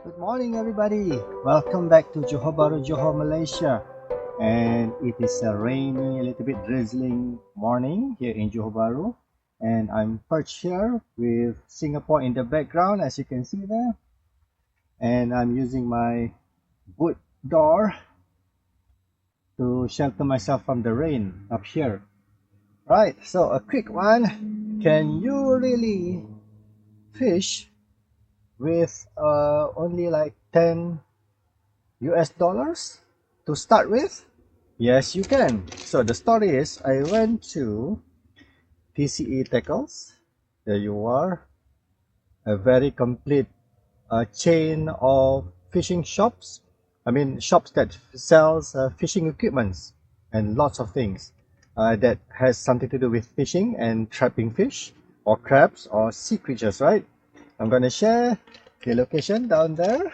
Good morning, everybody. Welcome back to Johor Bahru, Johor, Malaysia. And it is a rainy, a little bit drizzling morning here in Johor Bahru. And I'm perched here with Singapore in the background, as you can see there. And I'm using my boot door to shelter myself from the rain up here. Right, so a quick one. Can you really fish with only like 10 US dollars to start with? Yes, you can. So the story is, I went to TCE Tackles. There you are. A very complete chain of fishing shops. I mean, shops that sells fishing equipments and lots of things that has something to do with fishing and trapping fish or crabs or sea creatures, right? I'm gonna share the location down there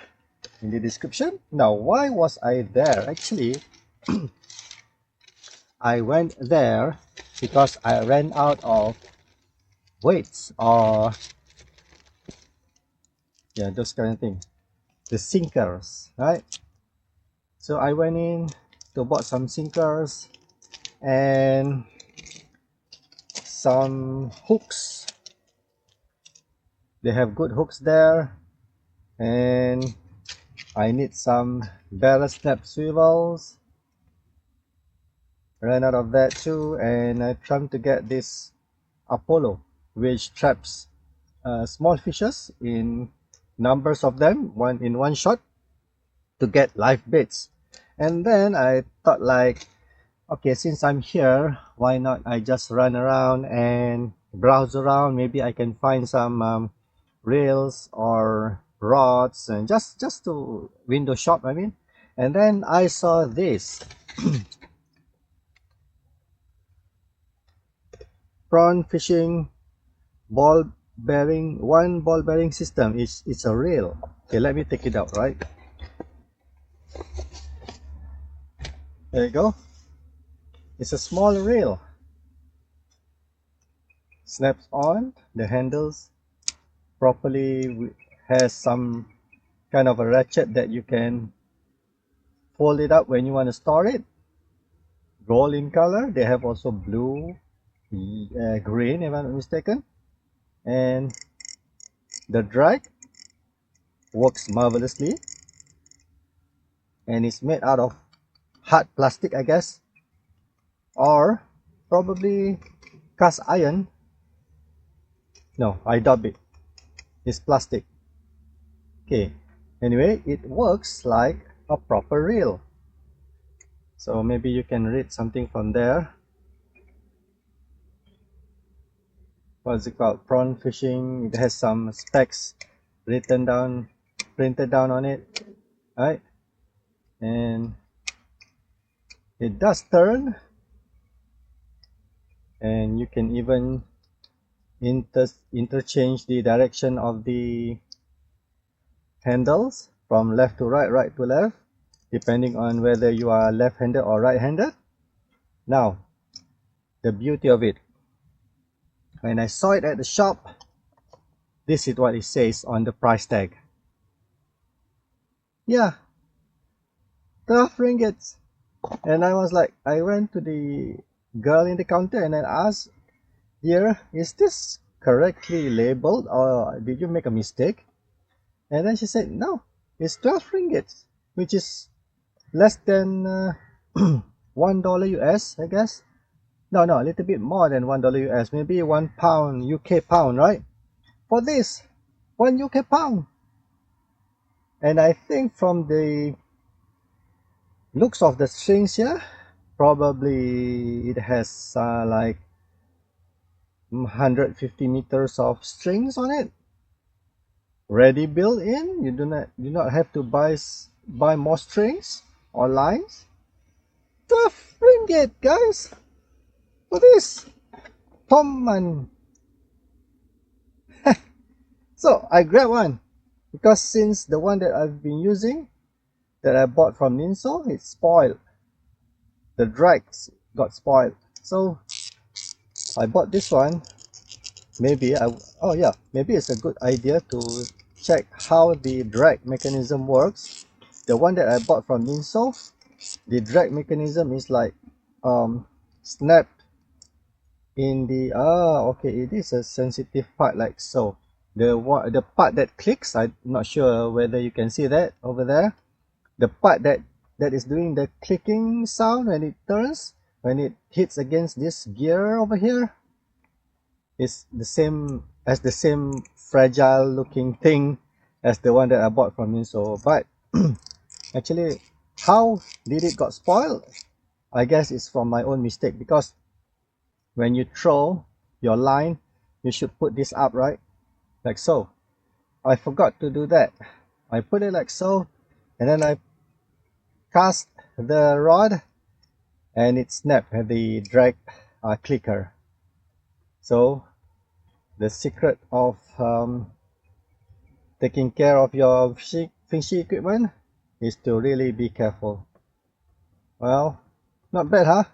in the description. Now, why was I there? Actually, I went there because I ran out of weights or yeah, those kind of things. The sinkers, right? So I went in to bought some sinkers and some hooks. They have good hooks there, and I need some barrel snap swivels. Ran out of that too, and I tried to get this Apollo, which traps small fishes in numbers of them, one in one shot, to get live baits. And then I thought like, okay, since I'm here, why not I just run around and browse around? Maybe I can find some reels or rods and just to window shop, I mean. And then I saw this prawn fishing ball bearing, one ball bearing system. It's a reel. Okay, let me take it out, right? There you go. It's a small reel. Snaps on, the handles properly, has some kind of a ratchet that you can fold it up when you want to store it. Gold in color. They have also blue, green if I'm not mistaken. And the drag works marvelously, and it's made out of hard plastic, I guess, or probably cast iron. No, I doubt it. It's plastic. Okay, anyway, it works like a proper reel. So maybe you can read something from there. What's it called? Prawn fishing. It has some specs printed down on it, right? And it does turn, and you can even interchange the direction of the handles from left to right, right to left, depending on whether you are left-handed or right-handed. Now, the beauty of it, when I saw it at the shop, this is what it says on the price tag. Yeah, 12 ringgits. And I was like, I went to the girl in the counter and I asked, dear, is this correctly labeled or did you make a mistake? And then she said, no, it's 12 ringgits, which is less than $1 US, I guess. No, a little bit more than $1 US, maybe £1 UK pound, right? For this, one UK pound. And I think from the looks of the strings here, probably it has like 150 meters of strings on it, ready built in. You do not have to buy more strings or lines. 12 ringgit, guys, for this Tomman. So I grabbed one because since the one that I've been using, that I bought from Ninso, it's spoiled. The drags got spoiled, so I bought this one. Maybe maybe it's a good idea to check how the drag mechanism works. The one that I bought from Minso, the drag mechanism is like snapped in the okay, it is a sensitive part like so. The part that clicks, I'm not sure whether you can see that over there. The part that is doing the clicking sound when it turns, when it hits against this gear over here, is the same fragile looking thing as the one that I bought from Minso. But actually, how did it got spoiled? I guess it's from my own mistake, because when you throw your line, you should put this up, right? Like so. I forgot to do that. I put it like so, and then I cast the rod, and it snapped at the drag clicker. So the secret of taking care of your fishing equipment is to really be careful. Well, not bad, huh?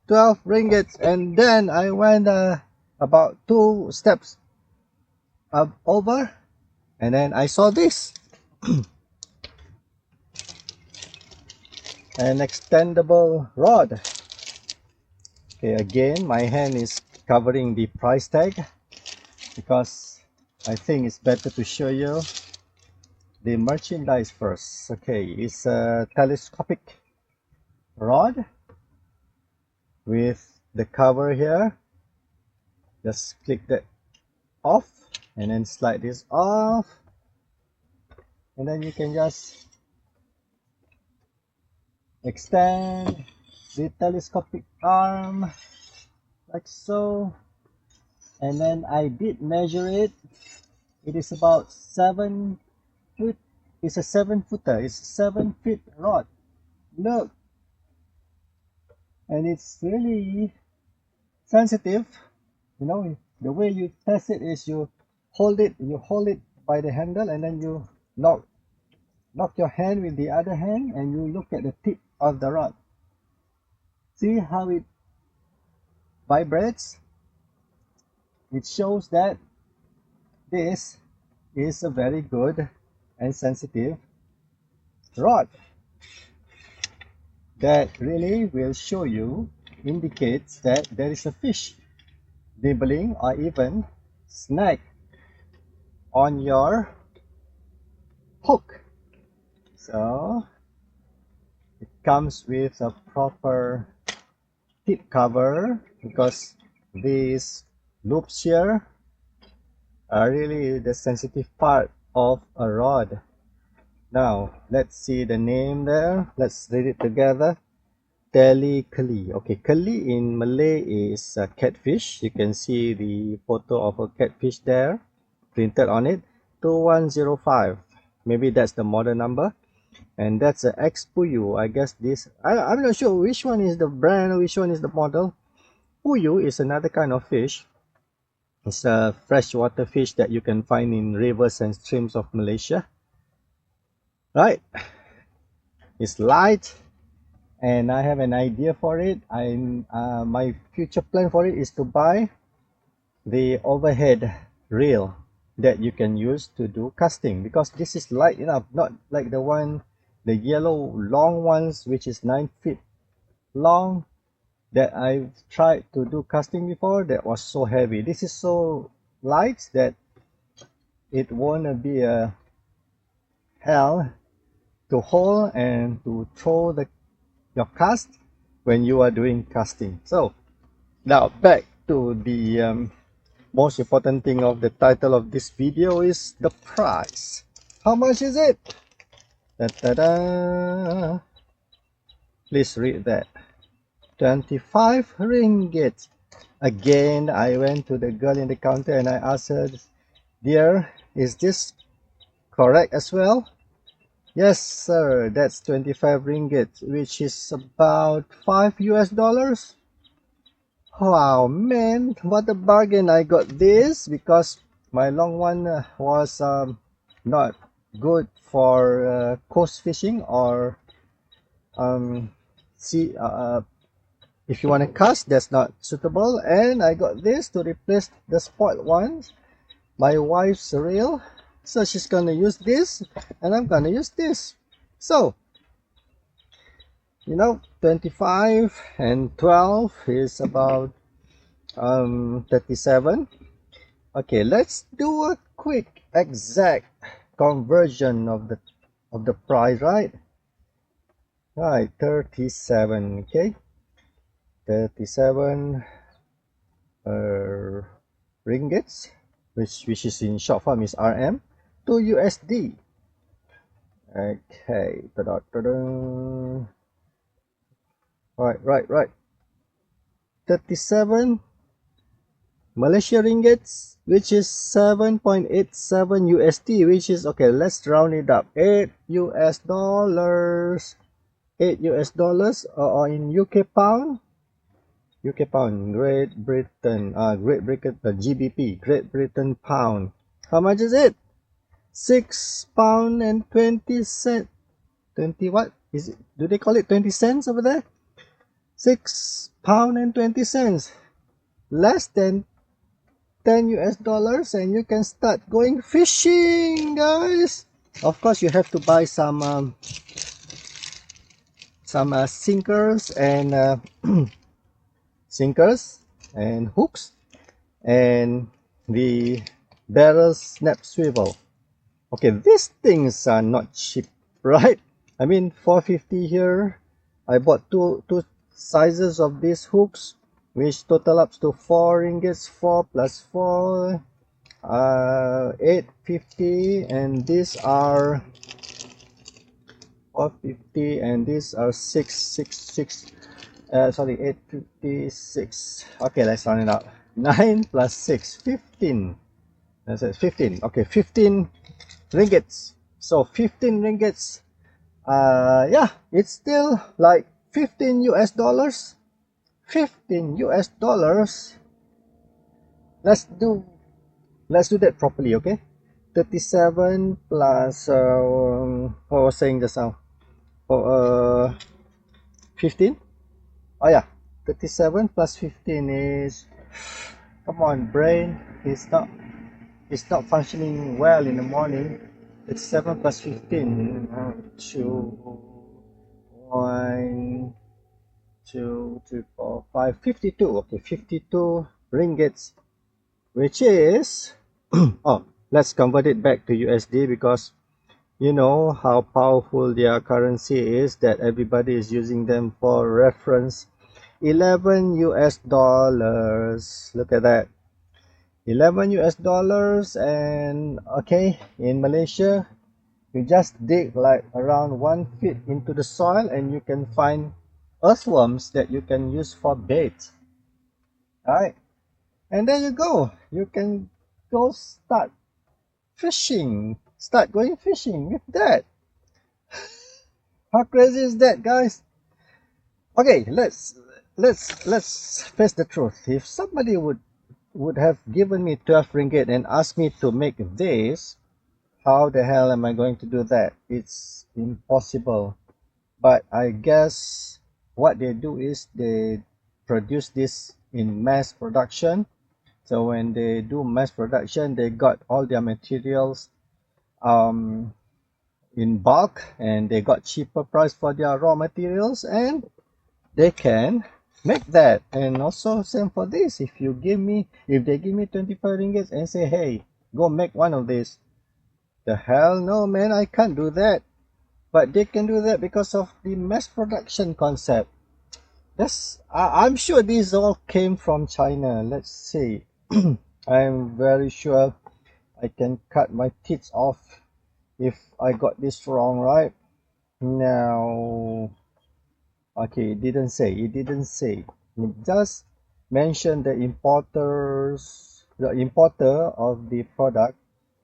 12 ringgit, and then I went about 2 steps up over, and then I saw this. An extendable rod. Okay, again, my hand is covering the price tag, because I think it's better to show you the merchandise first. Okay, it's a telescopic rod with the cover here. Just click that off and then slide this off, and then you can just extend the telescopic arm like so. And then I did measure it. It is about 7 foot. It's a 7-footer. It's a 7-foot rod. Look, and it's really sensitive. You know, the way you test it is you hold it by the handle, and then you lock your hand with the other hand, and you look at the tip of the rod. See how it vibrates? It shows that this is a very good and sensitive rod that really will show you, indicates that there is a fish nibbling or even snag on your hook. So it comes with a proper tip cover, because these loops here are really the sensitive part of a rod. Now let's see the name there. Let's read it together. Keli. Okay, keli in Malay is a catfish. You can see the photo of a catfish there printed on it. 2105. Maybe that's the model number. And that's a X-Puyu. I guess this, I'm not sure which one is the brand, which one is the model. Puyu is another kind of fish. It's a freshwater fish that you can find in rivers and streams of Malaysia. Right? It's light, and I have an idea for it. My future plan for it is to buy the overhead reel that you can use to do casting, because this is light enough, not like the yellow long ones, which is 9 feet long, that I've tried to do casting before. That was so heavy. This is so light that it won't be a hell to hold and to throw your cast when you are doing casting. So now back to the most important thing of the title of this video is the price. How much is it? Da-da-da. Please read that. 25 ringgit. Again, I went to the girl in the counter and I asked her, "Dear, is this correct as well?" "Yes, sir, that's 25 ringgit, which is about $5 US." Wow, man, what a bargain. I got this because my long one was not good for coast fishing, or sea if you want to cast, that's not suitable. And I got this to replace the spoiled ones, my wife's reel. So she's gonna use this, and I'm gonna use this. So, 25 and 12 is about 37. Okay, let's do a quick exact conversion of the price, right? Right, 37. Okay, 37 ringgits, which is in short form is RM, to USD. Okay, ta-da. Right. 37 Malaysia ringgits, which is 7.87 USD, which is, okay, let's round it up, 8 US dollars. 8 US dollars, or in UK pound, Great Britain, GBP, Great Britain pound. How much is it? £6 and 20 cent. 20 what? Is it? Do they call it 20 cents over there? £6 and 20 cents. Less than 10 US dollars, and you can start going fishing, guys. Of course, you have to buy some sinkers and hooks, and the barrel snap swivel. Okay, these things are not cheap, right? I mean, 450 here. I bought two sizes of these hooks, which total up to 4 ringgits. 4 plus 4, 850, and these are 450, and these are 666. Sorry, 856. Okay, let's round it out. 9 plus 6, 15. That's it, 15. Okay, 15 ringgits. So 15 ringgits. Yeah, it's still like 15 US dollars. 15 US dollars. Let's do that properly, okay? 37 plus what was saying just now? 15. Oh yeah, 37 plus 15 is, come on brain, it's not functioning well in the morning. 37 plus 15, 1, 2, 3, 4, 5, 52. Okay, 52 ringgits, which is oh, let's convert it back to USD, because you know how powerful their currency is, that everybody is using them for reference. 11 US dollars. Look at that. 11 US dollars. And okay, in Malaysia, you just dig like around 1 feet into the soil, and you can find earthworms that you can use for bait. Alright, and there you go. You can go start going fishing with that. How crazy is that, guys? Okay, let's face the truth. If somebody would have given me 12 ringgit and asked me to make this, how the hell am I going to do that? It's impossible. But I guess what they do is they produce this in mass production. So when they do mass production, they got all their materials in bulk, and they got cheaper price for their raw materials, and they can make that. And also same for this. If they give me 25 ringgit and say, hey, go make one of these, the hell no, man, I can't do that. But they can do that because of the mass production concept. Yes, I'm sure these all came from China. Let's see. I'm very sure I can cut my teeth off if I got this wrong, right? Now, okay, it didn't say. It just mentioned the importer of the product,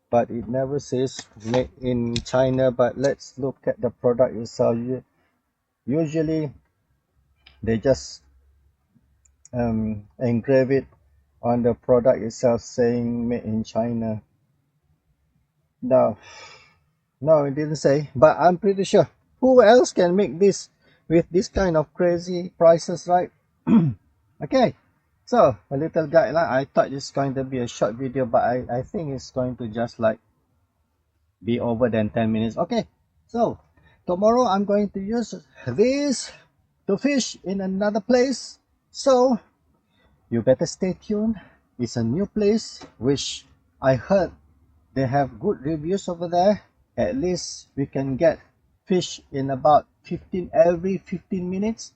but it never says made in China. But let's look at the product itself. Usually they just engrave it on the product itself saying made in China. No, it didn't say, but I'm pretty sure. Who else can make this with this kind of crazy prices, right? Okay, so a little guideline. I thought it's going to be a short video, but I think it's going to just like be over than 10 minutes. Okay, so tomorrow I'm going to use this to fish in another place. So you better stay tuned. It's a new place which I heard they have good reviews over there. At least we can get fish in about 15 minutes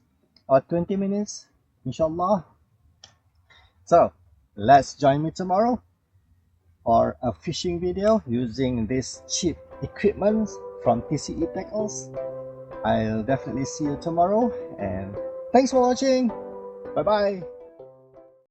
or 20 minutes, inshallah. So let's join me tomorrow for a fishing video using this cheap equipment from TCE Tackles. I'll definitely see you tomorrow, and thanks for watching. Bye bye.